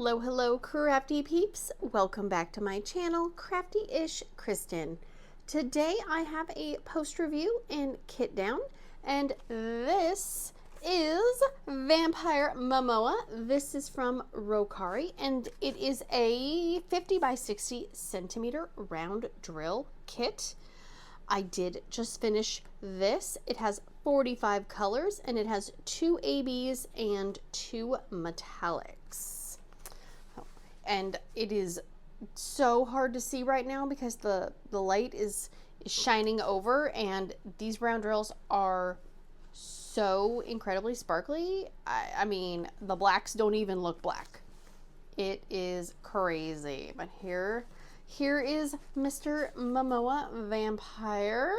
Hello, hello, crafty peeps. Welcome back to my channel, Crafty-ish Kristyn. Today I have a post review and kit down, and this is Vampire Momoa. This is from Rokkari, and it is a 50 by 60 centimeter round drill kit. I did just finish this. It has 45 colors, and it has 2 ABs and 2 metallics. And it is so hard to see right now because the light is shining over, and these round drills are so incredibly sparkly. I mean, the blacks don't even look black. It is crazy. But here is Mr. Momoa Vampire.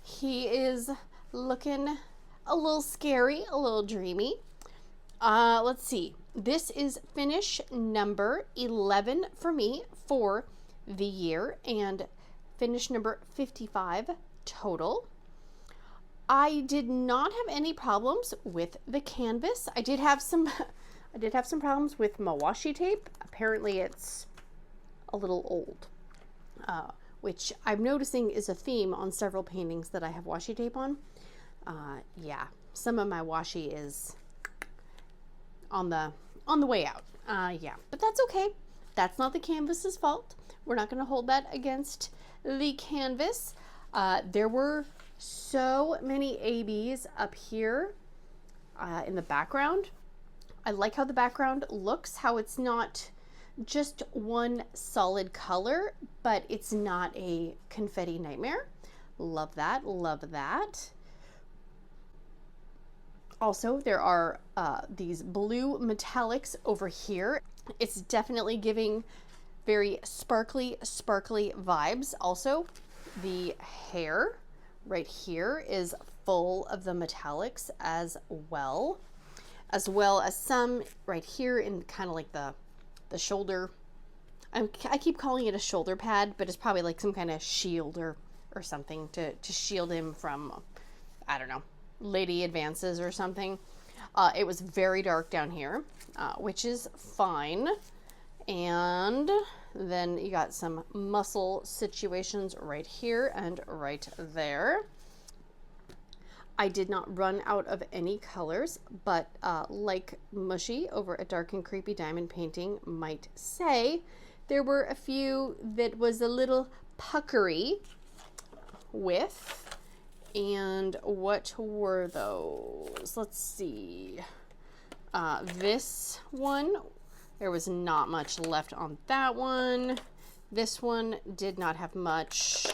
He is looking a little scary, a little dreamy. Let's see. This is finish number 11 for me for the year, and finish number 55 total. I did not have any problems with the canvas. I did have some problems with my washi tape. Apparently it's a little old, which I'm noticing is a theme on several paintings that I have washi tape on. Yeah, some of my washi is on the way out. Yeah, but that's okay. That's not the canvas's fault. We're not going to hold that against the canvas. There were so many ABs up here in the background. I like how the background looks, how it's not just one solid color, but it's not a confetti nightmare. Love that, love that. Also, there are these blue metallics over here. It's definitely giving very sparkly vibes. Also, the hair right here is full of the metallics as well as some right here in kind of like the shoulder. I keep calling it a shoulder pad, but it's probably like some kind of shield or something to shield him from, I don't know, lady advances or something. It was very dark down here, which is fine. And then you got some muscle situations right here and right there. I did not run out of any colors, but like Mushy over a Dark and Creepy Diamond Painting might say, there were a few that was a little puckery with. And what were those? Let's see. This one, there was not much left on that one. This one did not have much,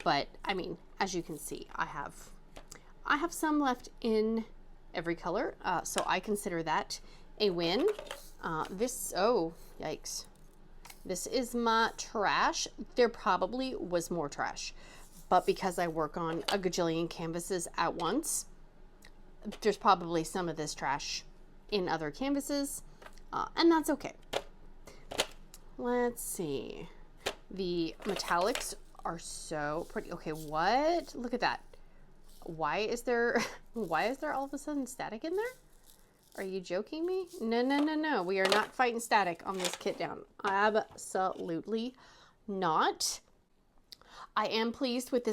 but I mean, as you can see, I have some left in every color, so I consider that a win. Oh, yikes. This is my trash. There probably was more trash, but because I work on a gajillion canvases at once, there's probably some of this trash in other canvases, and that's okay. Let's see. The metallics are so pretty. Okay, what? Look at that. Why is there all of a sudden static in there? Are you joking me? No. We are not fighting static on this kit down. Absolutely not. I am pleased with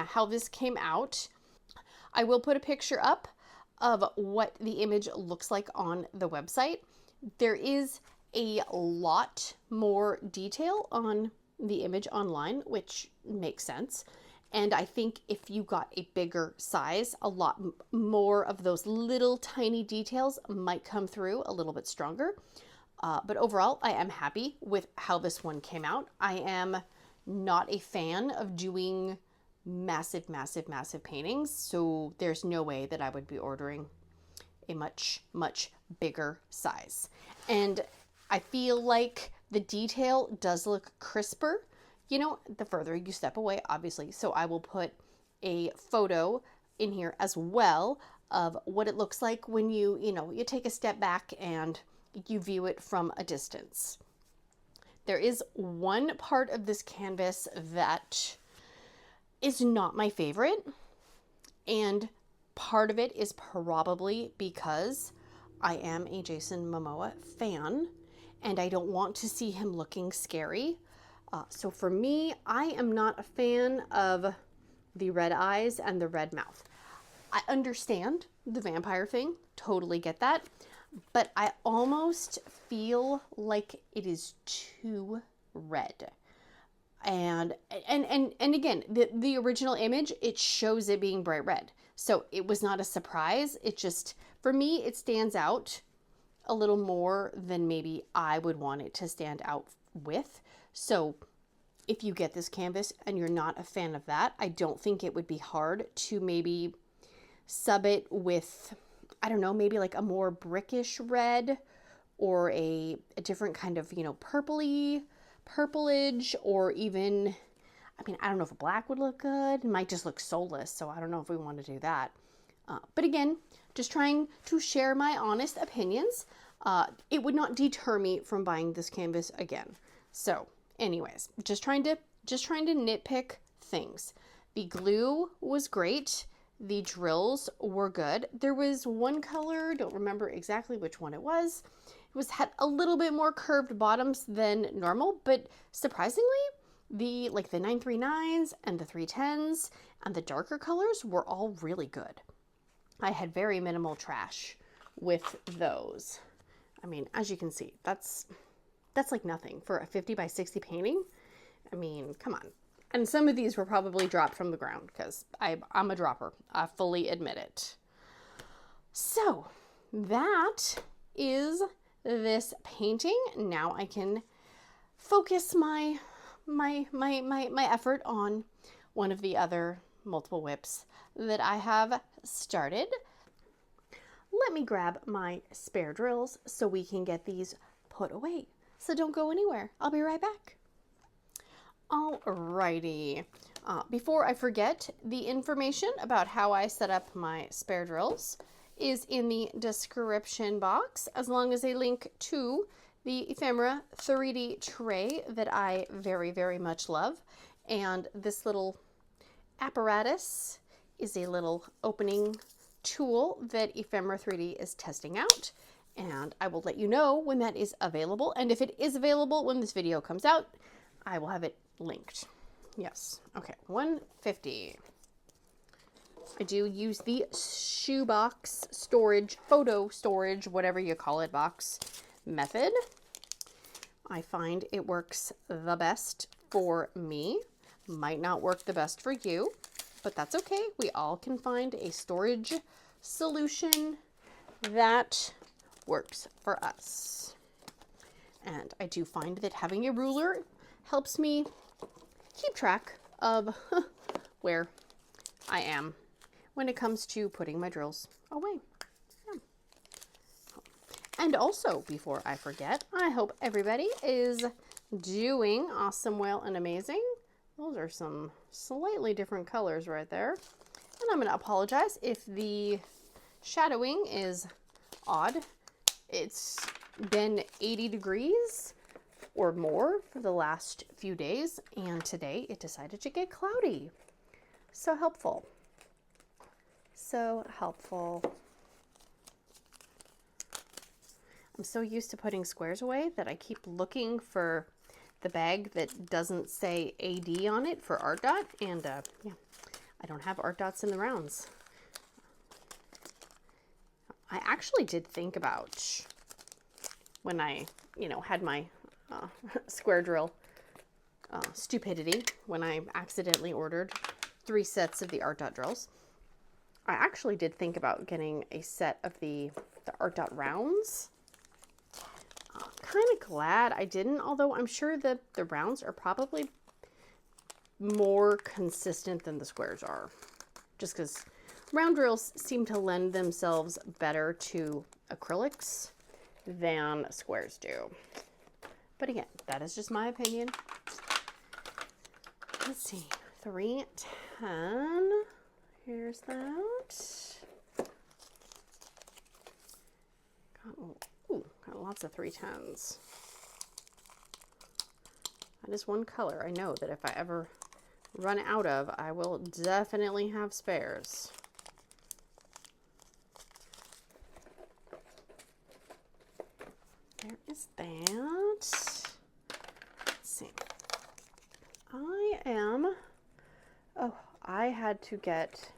how this came out. I will put a picture up of what the image looks like on the website. There is a lot more detail on the image online, which makes sense. And I think if you got a bigger size, a lot more of those little tiny details might come through a little bit stronger. But overall, I am happy with how this one came out. I am not a fan of doing massive paintings, so there's no way that I would be ordering a much bigger size. And I feel like the detail does look crisper, you know, the further you step away, obviously. So I will put a photo in here as well of what it looks like when you take a step back and you view it from a distance. There is one part of this canvas that is not my favorite, and part of it is probably because I am a Jason Momoa fan, and I don't want to see him looking scary. So for me, I am not a fan of the red eyes and the red mouth. I understand the vampire thing, totally get that, but I almost feel like it is too red. And again, the original image, it shows it being bright red. So it was not a surprise. It just, for me, it stands out a little more than maybe I would want it to stand out with. So if you get this canvas and you're not a fan of that, I don't think it would be hard to maybe sub it with, I don't know, maybe like a more brickish red or a different kind of, you know, purplage, or even, I mean, I don't know if a black would look good. It might just look soulless, so I don't know if we want to do that. But again, just trying to share my honest opinions. It would not deter me from buying this canvas again. So anyways, just trying to nitpick things. The glue was great. The drills were good. There was one color, don't remember exactly which one it was. It had a little bit more curved bottoms than normal, but surprisingly, the 939s and the 310s and the darker colors were all really good. I had very minimal trash with those. I mean, as you can see, that's like nothing for a 50 by 60 painting. I mean, come on. And some of these were probably dropped from the ground because I'm a dropper. I fully admit it. So that is this painting. Now I can focus my effort on one of the other multiple whips that I have started. Let me grab my spare drills so we can get these put away. So don't go anywhere. I'll be right back. Alrighty. Before I forget, the information about how I set up my spare drills is in the description box, as long as a link to the Ephemera 3D tray that I very, very much love. And this little apparatus is a little opening tool that Ephemera 3D is testing out. And I will let you know when that is available. And if it is available when this video comes out, I will have it linked. Yes. Okay. 150. I do use the shoebox storage, photo storage, whatever you call it, box method. I find it works the best for me. Might not work the best for you, but that's okay. We all can find a storage solution that works for us. And I do find that having a ruler helps me keep track of where I am when it comes to putting my drills away. Yeah. And also, before I forget, I hope everybody is doing awesome, well, and amazing. Those are some slightly different colors right there. And I'm going to apologize if the shadowing is odd. It's been 80 degrees or more for the last few days, and today it decided to get cloudy. So helpful. So helpful. I'm so used to putting squares away that I keep looking for the bag that doesn't say AD on it for Art Dot, and yeah, I don't have Art Dots in the rounds. I actually did think about when I, had my square drill stupidity, when I accidentally ordered 3 sets of the Art Dot drills. I actually did think about getting a set of the Art Dot rounds. Kind of glad I didn't, although I'm sure that the rounds are probably more consistent than the squares are, just because round drills seem to lend themselves better to acrylics than squares do. But again, that is just my opinion. Let's see, 310. Here's that. Got lots of 310s. That is one color I know that if I ever run out of, I will definitely have spares. there is that. Let's see. I had to get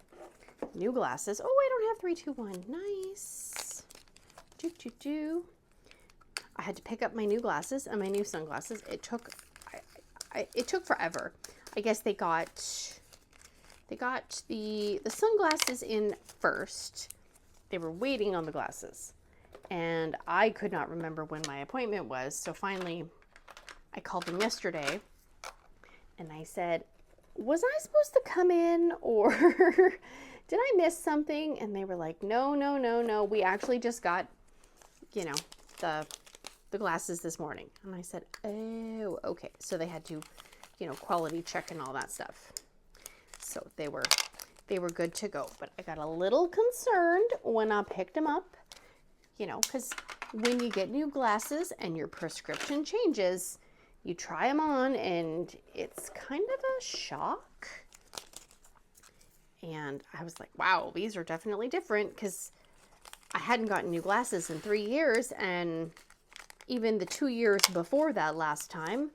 new glasses. Oh, I don't have 3, 2, 1. Nice. I had to pick up my new glasses and my new sunglasses. It took, it took forever. I guess they got the sunglasses in first. They were waiting on the glasses, and I could not remember when my appointment was. So finally, I called them yesterday, and I said, "Was I supposed to come in, or did I miss something?" And they were like, "No, no, no, no. We actually just got, you know, the glasses this morning." And I said, "Oh, okay." So they had to, you know, quality check and all that stuff. So they were good to go. But I got a little concerned when I picked them up, you know, because when you get new glasses and your prescription changes, you try them on and it's kind of a shock. And I was like, wow, these are definitely different, because I hadn't gotten new glasses in 3 years, and even the 2 years before that last time,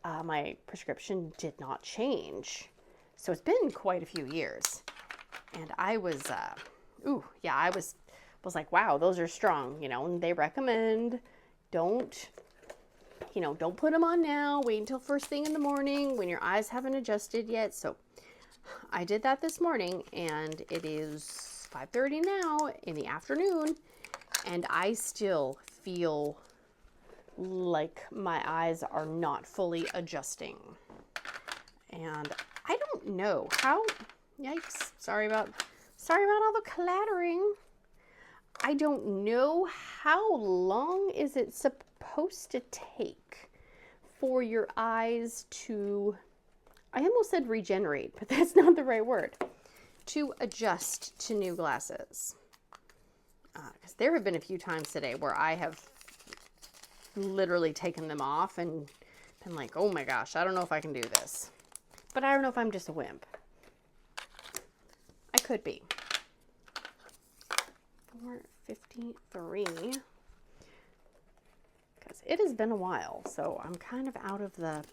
my prescription did not change. So it's been quite a few years. And I was, I was like, wow, those are strong, you know, and they recommend don't put them on now. Wait until first thing in the morning when your eyes haven't adjusted yet. So I did that this morning, and it is 5:30 now in the afternoon, and I still feel like my eyes are not fully adjusting. And I don't know how, yikes, sorry about all the clattering. I don't know how long is it supposed to take for your eyes to, I almost said regenerate, but that's not the right word, to adjust to new glasses. Because there have been a few times today where I have literally taken them off and been like, oh my gosh, I don't know if I can do this. But I don't know if I'm just a wimp. I could be. 4:53. Because it has been a while, so I'm kind of out of the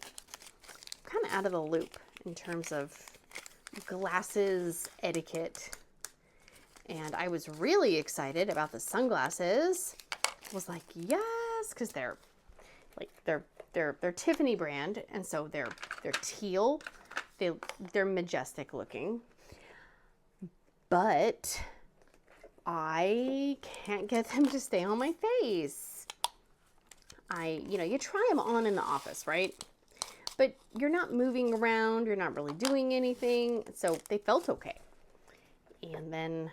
loop in terms of glasses etiquette. And I was really excited about the sunglasses. I was like, yes, because they're Tiffany brand, and so they're teal. They're majestic looking. But I can't get them to stay on my face. You try them on in the office, right? But you're not moving around, you're not really doing anything, so they felt okay. And then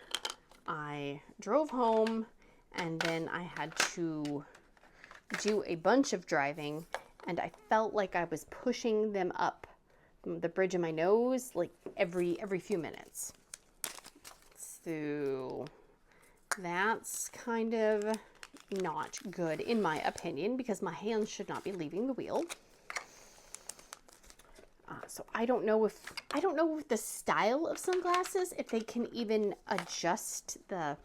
I drove home, and then I had to do a bunch of driving, and I felt like I was pushing them up the bridge of my nose like every few minutes. So that's kind of not good in my opinion, because my hands should not be leaving the wheel. So I don't know if the style of sunglasses, if they can even adjust the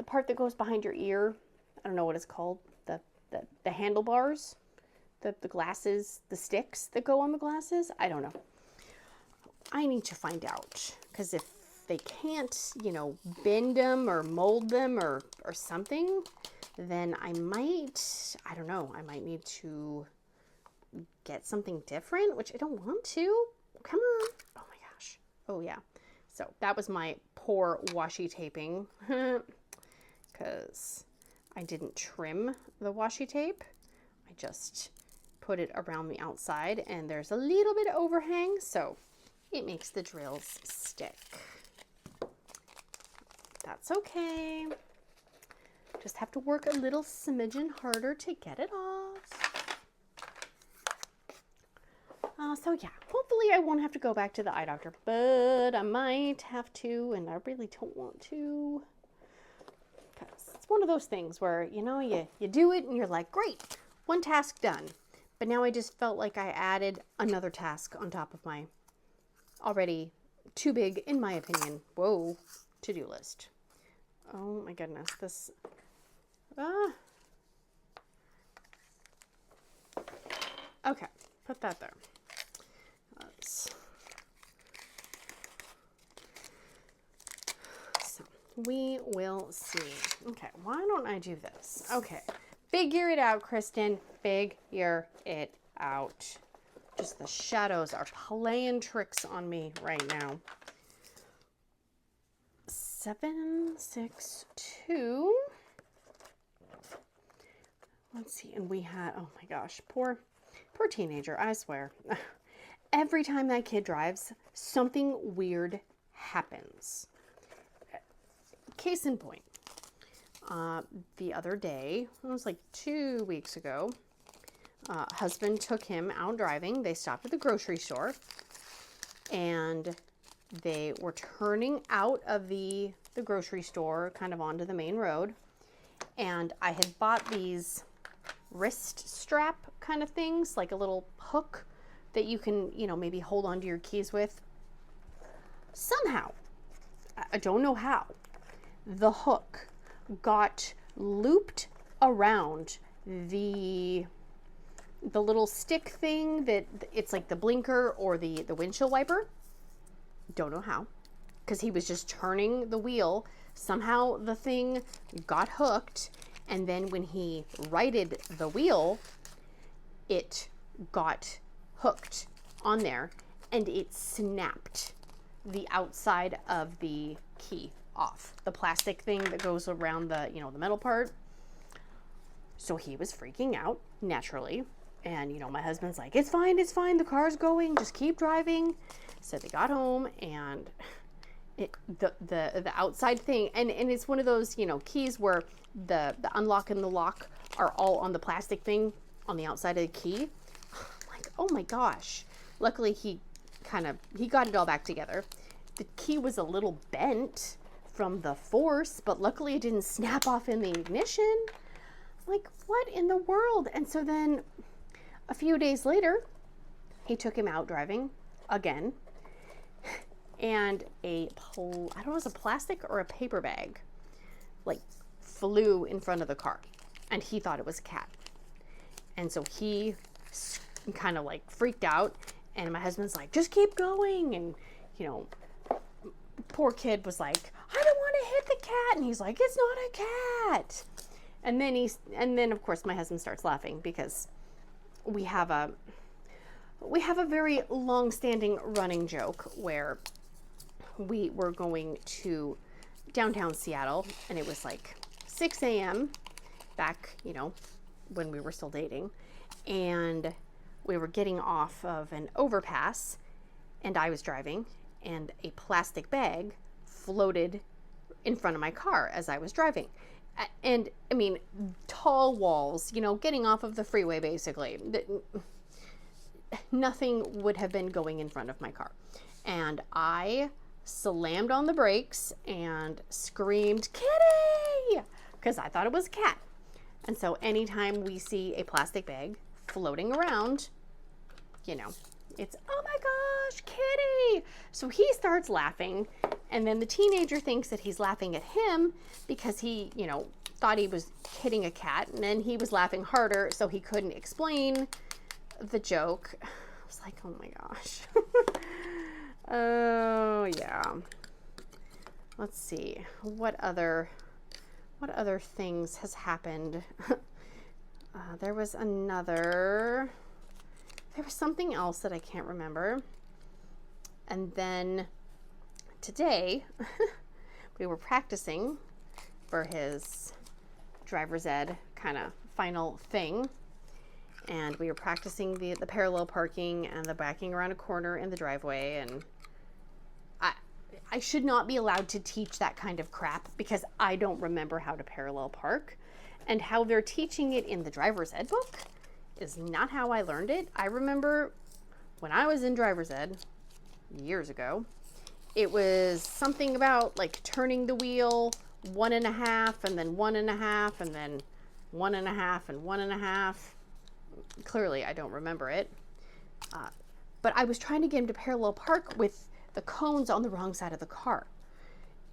part that goes behind your ear. I don't know what it's called. The handlebars, the glasses, the sticks that go on the glasses. I don't know. I need to find out, because if they can't, bend them or mold them or something, then I might need to get something different, which I don't want to. Come on. Oh my gosh. Oh yeah. So that was my poor washi taping, because I didn't trim the washi tape. I just put it around the outside, and there's a little bit of overhang, so it makes the drills stick. That's okay. Just have to work a little smidgen harder to get it off. So yeah, hopefully I won't have to go back to the eye doctor, but I might have to, and I really don't want to. Because it's one of those things where, you do it and you're like, great, one task done. But now I just felt like I added another task on top of my already too big, in my opinion, to-do list. Oh my goodness, this, Okay, put that there. So we will see. Okay, why don't I do this? Okay, figure it out, Kristyn. Figure it out. Just the shadows are playing tricks on me right now. 762. Let's see, and we had, oh my gosh, poor teenager, I swear. Every time that kid drives, something weird happens. Case in point, the other day, it was like 2 weeks ago, husband took him out driving. They stopped at the grocery store, and they were turning out of the grocery store, kind of onto the main road, and I had bought these wrist strap kind of things, like a little hook that you can, you know, maybe hold onto your keys with. Somehow, I don't know how, the hook got looped around the little stick thing that it's like the blinker or the windshield wiper. Don't know how, because he was just turning the wheel. Somehow the thing got hooked, and then when he righted the wheel, it got hooked on there, and it snapped the outside of the key off, the plastic thing that goes around the, you know, the metal part. So he was freaking out, naturally, and, you know, my husband's like, it's fine, the car's going, just keep driving. So they got home, and the outside thing, and it's one of those, you know, keys where the unlock and the lock are all on the plastic thing on the outside of the key. I'm like, oh my gosh. Luckily he got it all back together. The key was a little bent from the force, but luckily it didn't snap off in the ignition. Like, what in the world? And so then a few days later, he took him out driving again, and I don't know if it was a plastic or a paper bag, like, flew in front of the car, and he thought it was a cat. And so he kind of like freaked out, and my husband's like, just keep going. And, you know, poor kid was like, I don't want to hit the cat. And he's like, it's not a cat. And then of course my husband starts laughing, because we have a very long-standing running joke where we were going to downtown Seattle, and it was like 6 a.m. back, you know, when we were still dating, and we were getting off of an overpass, and I was driving, and a plastic bag floated in front of my car as I was driving. And I mean, tall walls, you know, getting off of the freeway, basically. Nothing would have been going in front of my car. And I slammed on the brakes and screamed, Kitty! Because I thought it was a cat. And so anytime we see a plastic bag floating around, you know, it's, oh my gosh, Kitty! So he starts laughing, and then the teenager thinks that he's laughing at him because he, you know, thought he was hitting a cat, and then he was laughing harder, so he couldn't explain the joke. I was like, oh my gosh. Oh yeah. Let's see, what other things has happened. There was something else that I can't remember. And then today we were practicing for his driver's ed kind of final thing. And we were practicing the parallel parking and the backing around a corner in the driveway. And I should not be allowed to teach that kind of crap, because I don't remember how to parallel park. And how they're teaching it in the driver's ed book is not how I learned it. I remember when I was in driver's ed years ago, it was something about like turning the wheel 1.5 and then 1.5 and then 1.5 and 1.5. Clearly, I don't remember it. But I was trying to get him to parallel park with the cones on the wrong side of the car.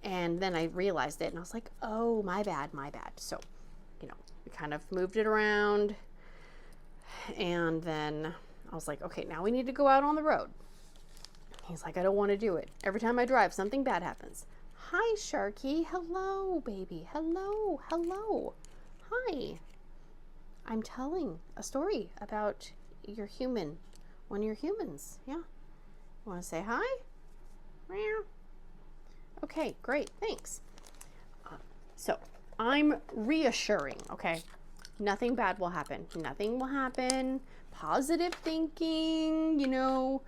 And then I realized it, and I was like, oh, my bad. So, you know, we kind of moved it around. And then I was like, okay, now we need to go out on the road. He's like, I don't want to do it. Every time I drive, something bad happens. Hi, Sharky. Hello, baby. Hello. Hello. Hi. I'm telling a story about your human. One of your humans. Yeah. Want to say hi? Meow. Okay, great. Thanks. So I'm reassuring, okay? Nothing bad will happen. Nothing will happen. Positive thinking, you know,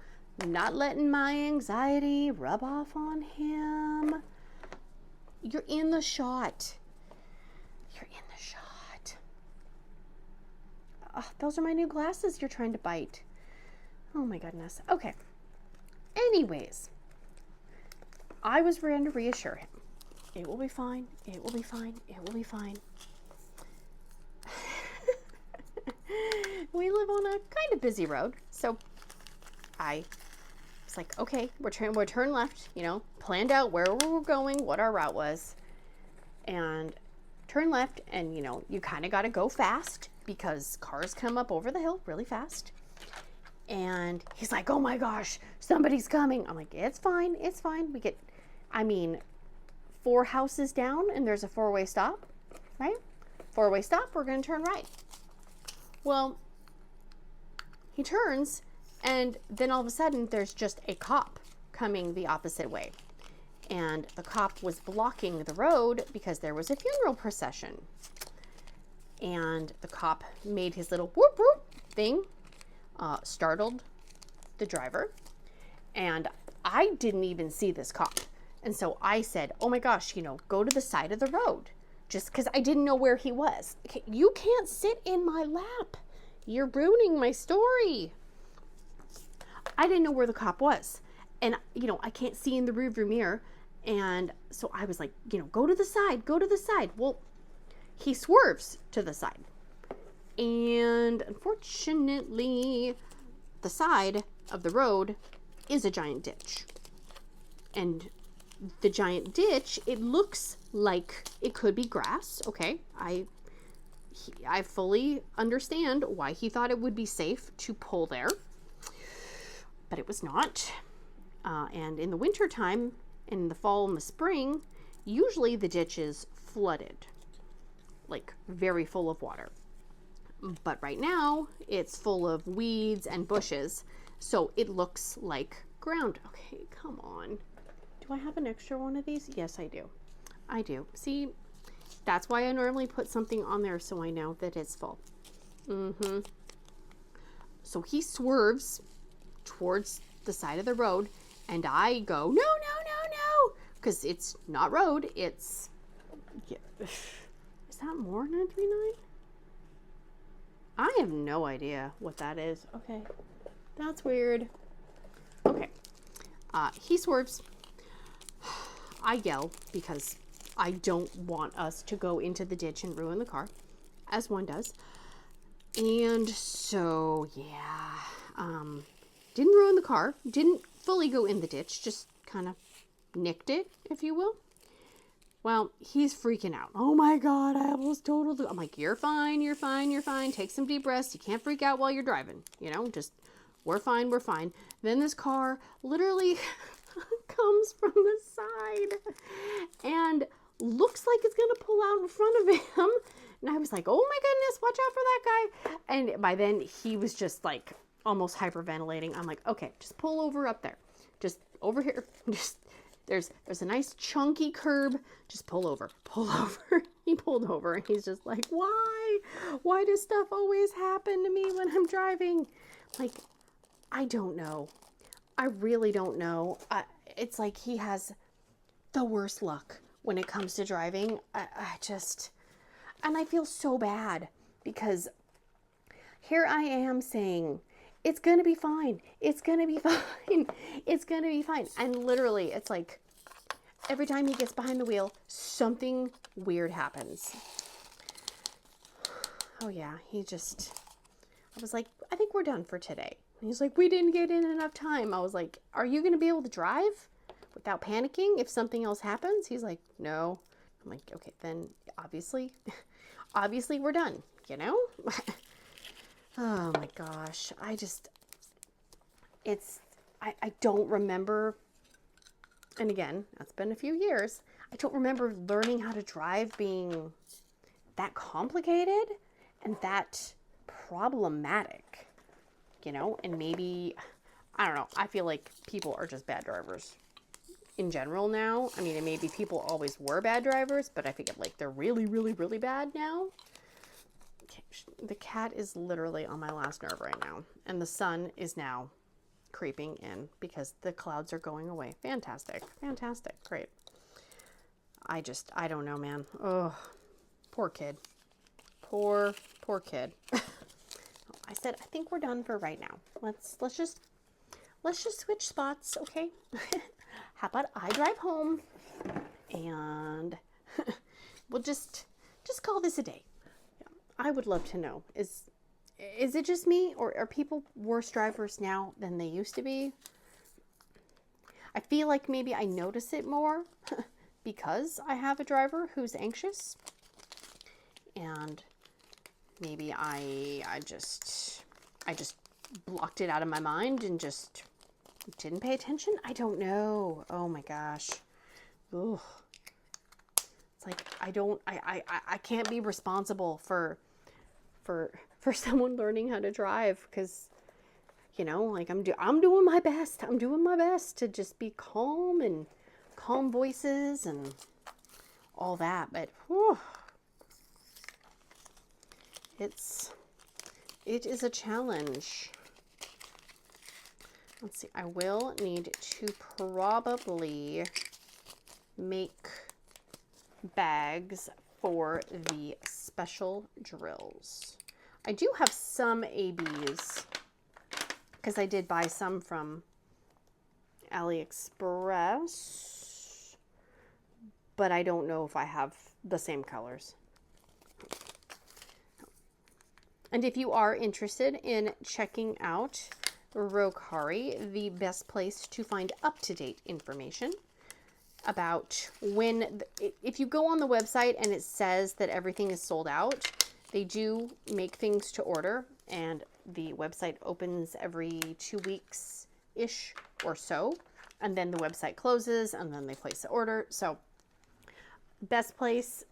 not letting my anxiety rub off on him. You're in the shot. You're in the shot. Those are my new glasses you're trying to bite. Oh my goodness. Okay. Anyways, I was trying to reassure him. It will be fine. It will be fine. It will be fine. We live on a kind of busy road, so I was like, okay, we'll turn left, you know, planned out where we were going, what our route was, and turn left, and you know, you kind of got to go fast because cars come up over the hill really fast. And he's like, oh my gosh, somebody's coming. I'm like, it's fine, it's fine. We get, I mean, 4 houses down and there's a 4-way stop, right? 4-way stop, we're going to turn right. Well, he turns, and then all of a sudden there's just a cop coming the opposite way. And the cop was blocking the road because there was a funeral procession. And the cop made his little whoop whoop thing, startled the driver. And I didn't even see this cop. And so I said, oh my gosh, you know, go to the side of the road. Just because I didn't know where he was. Okay, you can't sit in my lap. You're ruining my story. I didn't know where the cop was. And, you know, I can't see in the rearview mirror. And so I was like, you know, go to the side, go to the side. Well, he swerves to the side. And unfortunately, the side of the road is a giant ditch. And the giant ditch, it looks like it could be grass. Okay, I fully understand why he thought it would be safe to pull there, but it was not. And in the winter time, in the fall and the spring, usually the ditch is flooded, like very full of water. But right now, it's full of weeds and bushes, so it looks like ground. Okay, come on. Do I have an extra one of these? Yes, I do. I do. See, that's why I normally put something on there so I know that it's full. So he swerves towards the side of the road, and I go, no, no, no, no, because it's not road, it's, yeah. Is that more 939? I have no idea what that is. Okay, that's weird. Okay, he swerves. I yell because I don't want us to go into the ditch and ruin the car, as one does. And so, yeah, didn't ruin the car, didn't fully go in the ditch, just kind of nicked it, if you will. Well, he's freaking out. Oh my God, I almost totaled it. I'm like, you're fine, you're fine, you're fine. Take some deep breaths. You can't freak out while you're driving, you know, just, we're fine, we're fine. Then this car literally comes from the side and looks like it's gonna pull out in front of him. And I was like, oh my goodness, watch out for that guy. And by then he was just like almost hyperventilating. I'm like, okay, just pull over up there. Just over here. Just there's a nice chunky curb. Just pull over. Pull over. He pulled over and he's just like, why? Why does stuff always happen to me when I'm driving? Like, I don't know. I really don't know. It's like he has the worst luck when it comes to driving. And I feel so bad because here I am saying, it's going to be fine. It's going to be fine. It's going to be fine. And literally, it's like every time he gets behind the wheel, something weird happens. Oh yeah, I was like, I think we're done for today. And he's like, we didn't get in enough time. I was like, are you going to be able to drive without panicking if something else happens? He's like, no. I'm like, okay, then obviously we're done, you know? Oh my gosh. I don't remember, and again, that's been a few years, I don't remember learning how to drive being that complicated and that problematic, you know. And maybe, I don't know, I feel like people are just bad drivers in general now. I mean, and maybe people always were bad drivers, but I feel like they're really, really, really bad now. Okay, the cat is literally on my last nerve right now, and the sun is now creeping in because the clouds are going away. Fantastic, fantastic, great. I don't know, man. Oh, poor kid. Poor kid. I said, I think we're done for right now. Let's just switch spots, okay? How about I drive home and we'll just call this a day. I would love to know, is it just me, or are people worse drivers now than they used to be? I feel like maybe I notice it more because I have a driver who's anxious, and maybe I just blocked it out of my mind and just didn't pay attention. I don't know. Oh my gosh. Ugh. It's like I can't be responsible for someone learning how to drive, because, you know, like I'm doing my best. I'm doing my best to just be calm and calm voices and all that, but whew, it is a challenge. Let's see, I will need to probably make bags for the special drills. I do have some ABs because I did buy some from AliExpress, but I don't know if I have the same colors. And if you are interested in checking out Rokkari, the best place to find up-to-date information about when, if you go on the website and it says that everything is sold out, they do make things to order, and the website opens every 2 weeks-ish or so, and then the website closes, and then they place the order. So best place,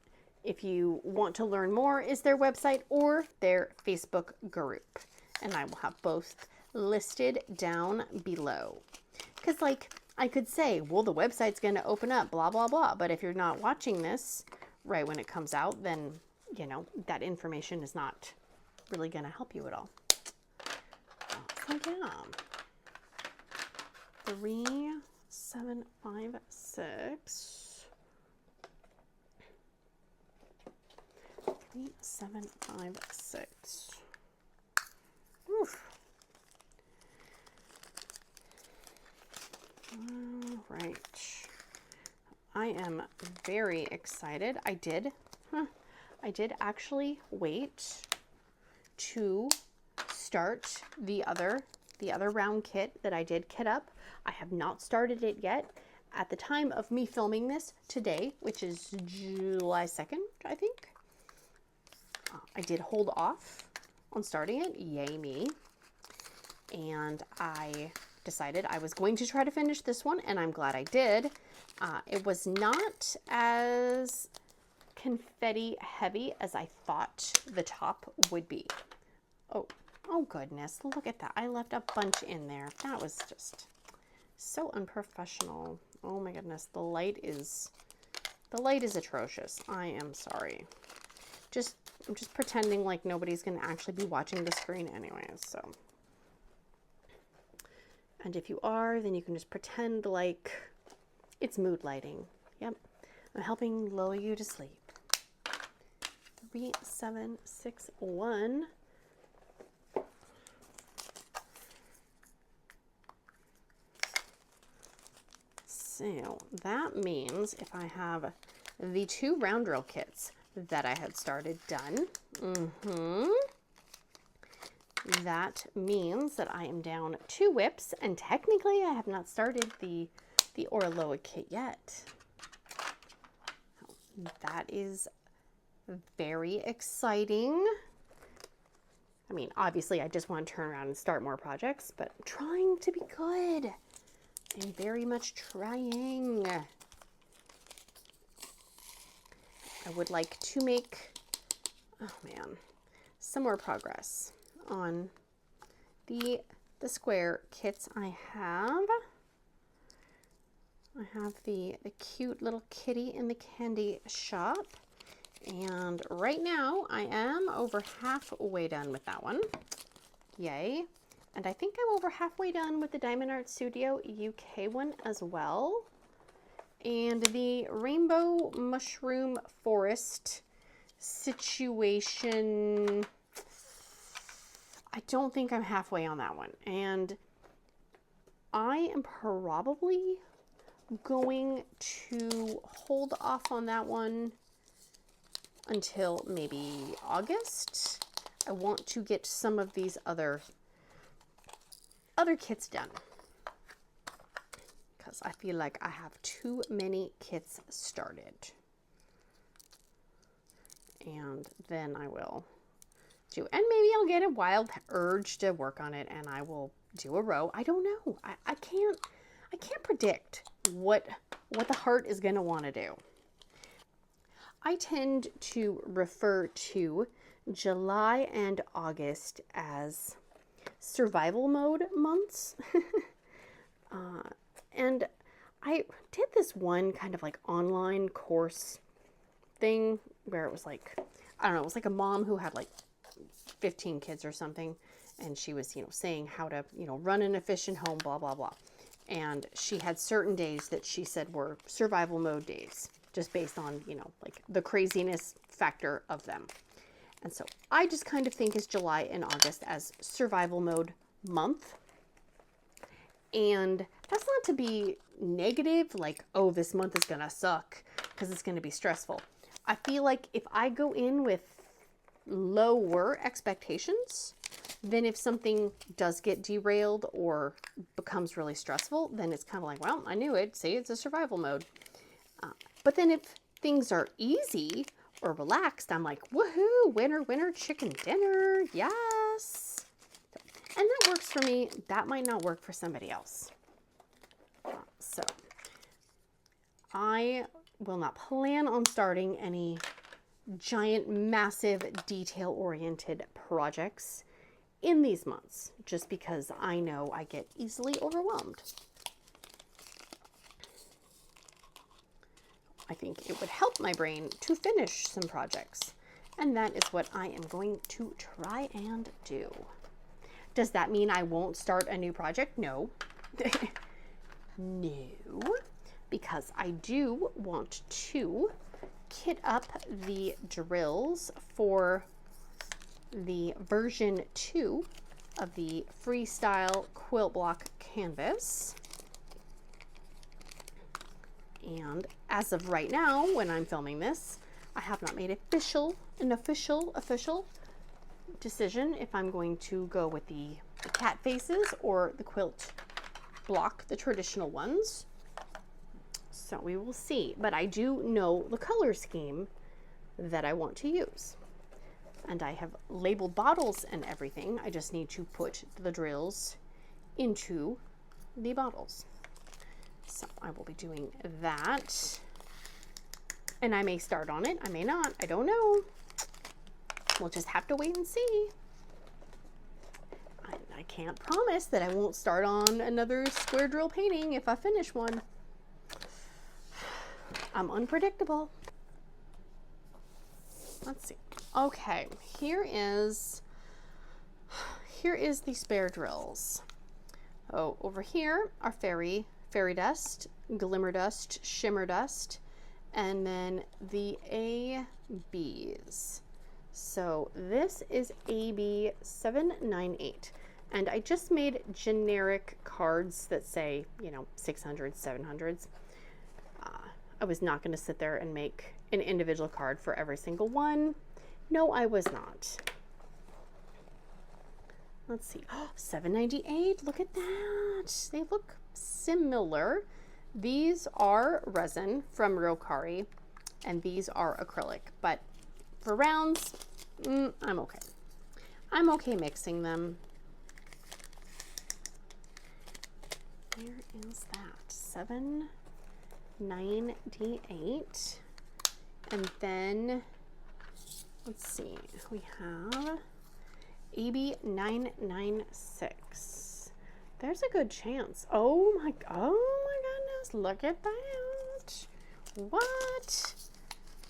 if you want to learn more, is their website or their Facebook group. And I will have both listed down below. Because, like, I could say, well, the website's going to open up, blah, blah, blah. But if you're not watching this right when it comes out, then, you know, that information is not really going to help you at all. So, yeah. 3, 7, 5, 6. 3, 7, 5, 6. Oof. All right. I am very excited. I did actually wait to start the other round kit that I did kit up. I have not started it yet. At the time of me filming this today, which is July 2nd, I think, I did hold off on starting it. Yay me. And I decided I was going to try to finish this one, and I'm glad I did. It was not as confetti heavy as I thought the top would be. Oh goodness, look at that. I left a bunch in there. That was just so unprofessional. Oh my goodness, the light is atrocious. I am sorry. I'm just pretending like nobody's going to actually be watching the screen anyways, so. And if you are, then you can just pretend like it's mood lighting. Yep. I'm helping lull you to sleep. 3, 7, 6, 1. So that means if I have the 2 round drill kits that I had started done, that means that I am down 2 whips, and technically I have not started the Orloa kit yet. That is very exciting. I mean, obviously I just want to turn around and start more projects, but I'm trying to be good. I'm very much trying. I would like to make, oh man, some more progress on the square kits I have. I have the cute little kitty in the candy shop. And right now I am over halfway done with that one. Yay. And I think I'm over halfway done with the Diamond Art Studio UK one as well. And the Rainbow Mushroom Forest situation, I don't think I'm halfway on that one. And I am probably going to hold off on that one until maybe August. I want to get some of these other kits done because I feel like I have too many kits started. And then I will do, and maybe I'll get a wild urge to work on it and I will do a row. I don't know. I can't predict what the heart is going to want to do. I tend to refer to July and August as survival mode months. And I did this one kind of like online course thing where it was like, I don't know, it was like a mom who had like 15 kids or something. And she was, saying how to, run an efficient home, blah, blah, blah. And she had certain days that she said were survival mode days, just based on, like the craziness factor of them. And so I just kind of think is July and August as survival mode month. And that's not to be negative, like, oh, this month is going to suck because it's going to be stressful. I feel like if I go in with lower expectations, then if something does get derailed or becomes really stressful, then it's kind of like, well, I knew it. See, it's a survival mode. But then if things are easy or relaxed, I'm like, woohoo, winner, winner, chicken dinner. Yes. And that works for me. That might not work for somebody else. So I will not plan on starting any giant, massive, detail-oriented projects in these months, just because I know I get easily overwhelmed. I think it would help my brain to finish some projects, and that is what I am going to try and do. Does that mean I won't start a new project? No. No, because I do want to kit up the drills for the version 2 of the freestyle quilt block canvas. And as of right now, when I'm filming this, I have not made an official decision if I'm going to go with the cat faces or the quilt block, the traditional ones. So we will see, but I do know the color scheme that I want to use. And I have labeled bottles and everything. I just need to put the drills into the bottles. So I will be doing that. And I may start on it, I may not, I don't know. We'll just have to wait and see. I can't promise that I won't start on another square drill painting if I finish one. I'm unpredictable. Let's see. Okay, here is the spare drills. Oh, over here are fairy dust, glimmer dust, shimmer dust, and then the ABs. So this is AB 798. And I just made generic cards that say, 600s, 700s. I was not going to sit there and make an individual card for every single one. No, I was not. Let's see. Oh, 798. Look at that. They look similar. These are resin from Rokkari, and these are acrylic. But for rounds, I'm okay. I'm okay mixing them. Where is that? $7.98. And then, let's see, we have AB 996. There's a good chance. Oh my goodness, look at that. What?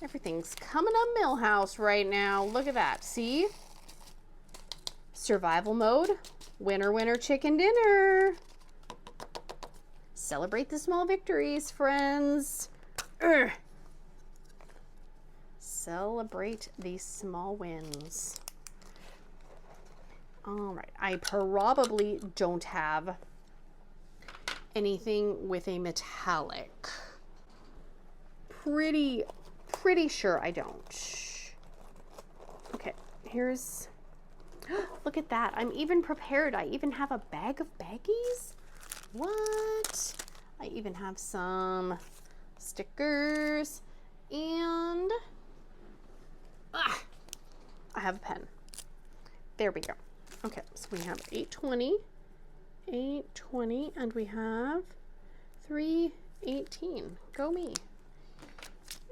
Everything's coming up Millhouse right now. Look at that. See? Survival mode. Winner, winner, chicken dinner. Celebrate the small victories, friends. Urgh. Celebrate these small wins. All right. I probably don't have anything with a metallic. Pretty sure I don't. Okay, here's, look at that. I'm even prepared. I even have a bag of baggies. What? I even have some stickers and I have a pen. There we go. Okay, so we have 820, and we have 318. Go me.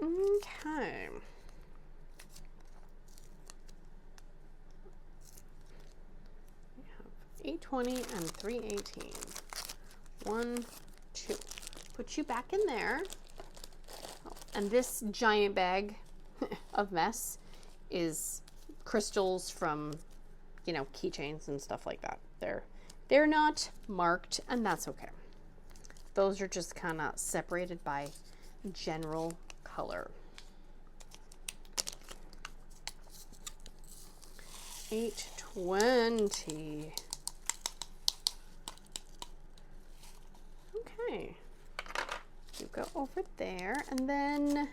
Okay. We have 820 and 318. 1, 2. Put you back in there. Oh, and this giant bag of mess is crystals from, you know, keychains and stuff like that. They're not marked, and that's okay. Those are just kind of separated by general color. 820. Okay. You go over there, and then where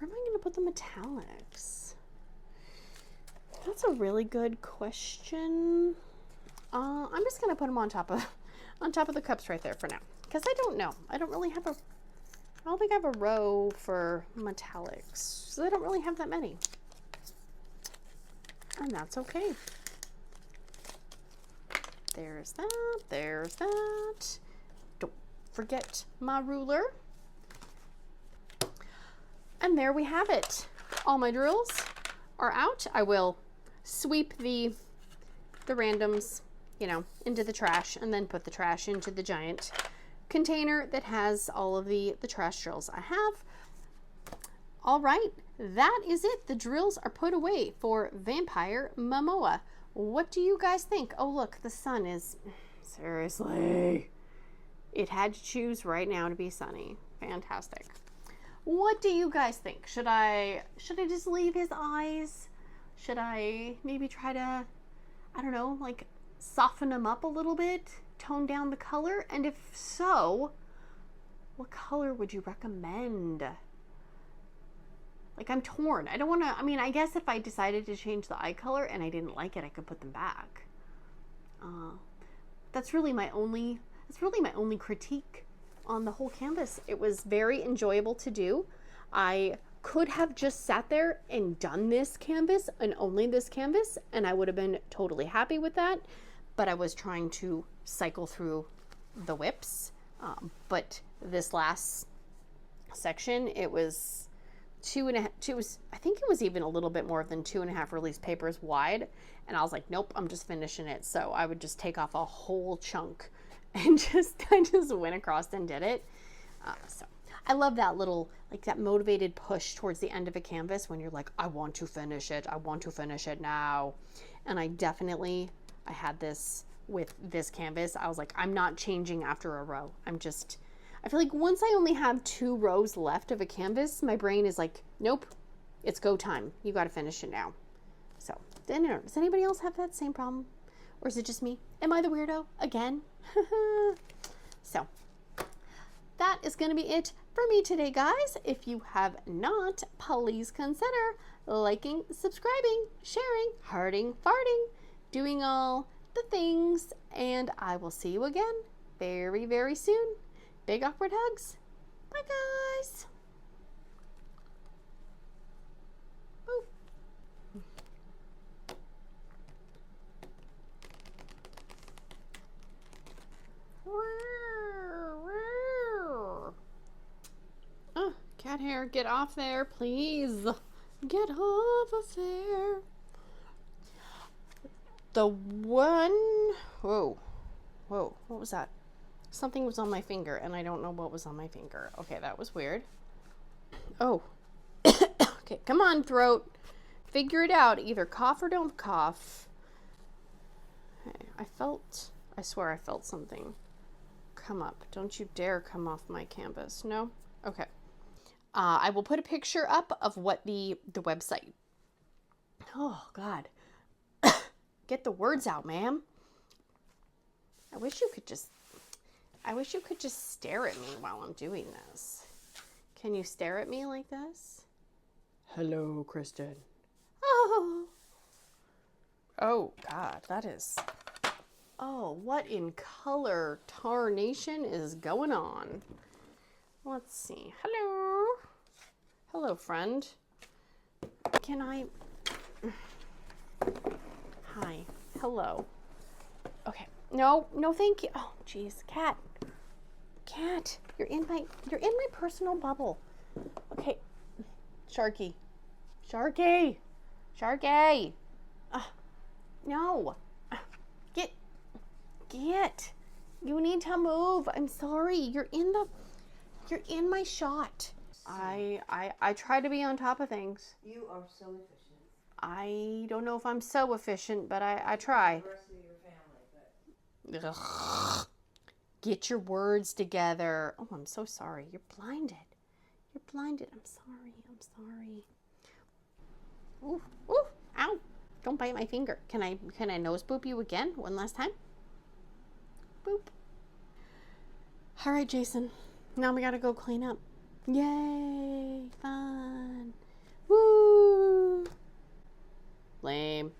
am I going to put the metallics? That's a really good question. I'm just going to put them on top of the cups right there for now, because I don't know. I don't think I have a row for metallics, so I don't really have that many. And that's okay. There's that, there's that. Don't forget my ruler. And there we have it. All my drills are out. I will sweep the randoms, you know, into the trash, and then put the trash into the giant container that has all of the trash drills I have. All right, that is it. The drills are put away for Vampire Momoa. What do you guys think? Oh, look, the sun is, seriously, it had to choose right now to be sunny. Fantastic. What do you guys think? Should I just leave his eyes? Should I maybe try to, I don't know, like soften them up a little bit, tone down the color? And if so, what color would you recommend? Like, I'm torn. I don't want to, I mean, I guess if I decided to change the eye color and I didn't like it, I could put them back. That's really my only critique on the whole canvas. It was very enjoyable to do. I could have just sat there and done this canvas and only this canvas, and I would have been totally happy with that. But I was trying to cycle through the whips. But this last section, it was I think it was even a little bit more than 2.5 release papers wide. And I was like, nope, I'm just finishing it. So I would just take off a whole chunk and I just went across and did it. So I love that little, like that motivated push towards the end of a canvas when you're like, I want to finish it. I want to finish it now. And I had this with this canvas. I was like, I'm not changing after a row. I feel like once I only have 2 rows left of a canvas, my brain is like, nope, it's go time. You got to finish it now. So, then, does anybody else have that same problem? Or is it just me? Am I the weirdo again? So, that is going to be it for me today, guys. If you have not, please consider liking, subscribing, sharing, hearting, farting, doing all the things, and I will see you again very, very soon. Big awkward hugs. Bye, guys. Cat hair, get off there, please. Get off of there. The one, whoa, what was that? Something was on my finger and I don't know what was on my finger. Okay, that was weird. Oh, okay, come on, throat. Figure it out. Either cough or don't cough. Okay, I swear I felt something come up. Don't you dare come off my canvas. No? Okay. I will put a picture up of what the website. Oh, God. Get the words out, ma'am. I wish you could just stare at me while I'm doing this. Can you stare at me like this? Hello, Kristyn. Oh. Oh, God, that is... Oh, what in color tarnation is going on? Let's see. Hello. Hello, friend. Can I... Hi. Hello. Okay. No, thank you. Oh, jeez. Cat. Cat. You're in my personal bubble. Okay. Sharky. Sharky. Sharky. No. Get. You need to move. I'm sorry. You're in my shot. I try to be on top of things. You are so efficient. I don't know if I'm so efficient, but I try. The rest of your family, but... Ugh. Get your words together. Oh, I'm so sorry. You're blinded. You're blinded. I'm sorry. Ooh, ooh, ow. Don't bite my finger. Can I nose boop you again? One last time? Boop. All right, Jason. Now we gotta go clean up. Yay! Fun. Woo! Lame.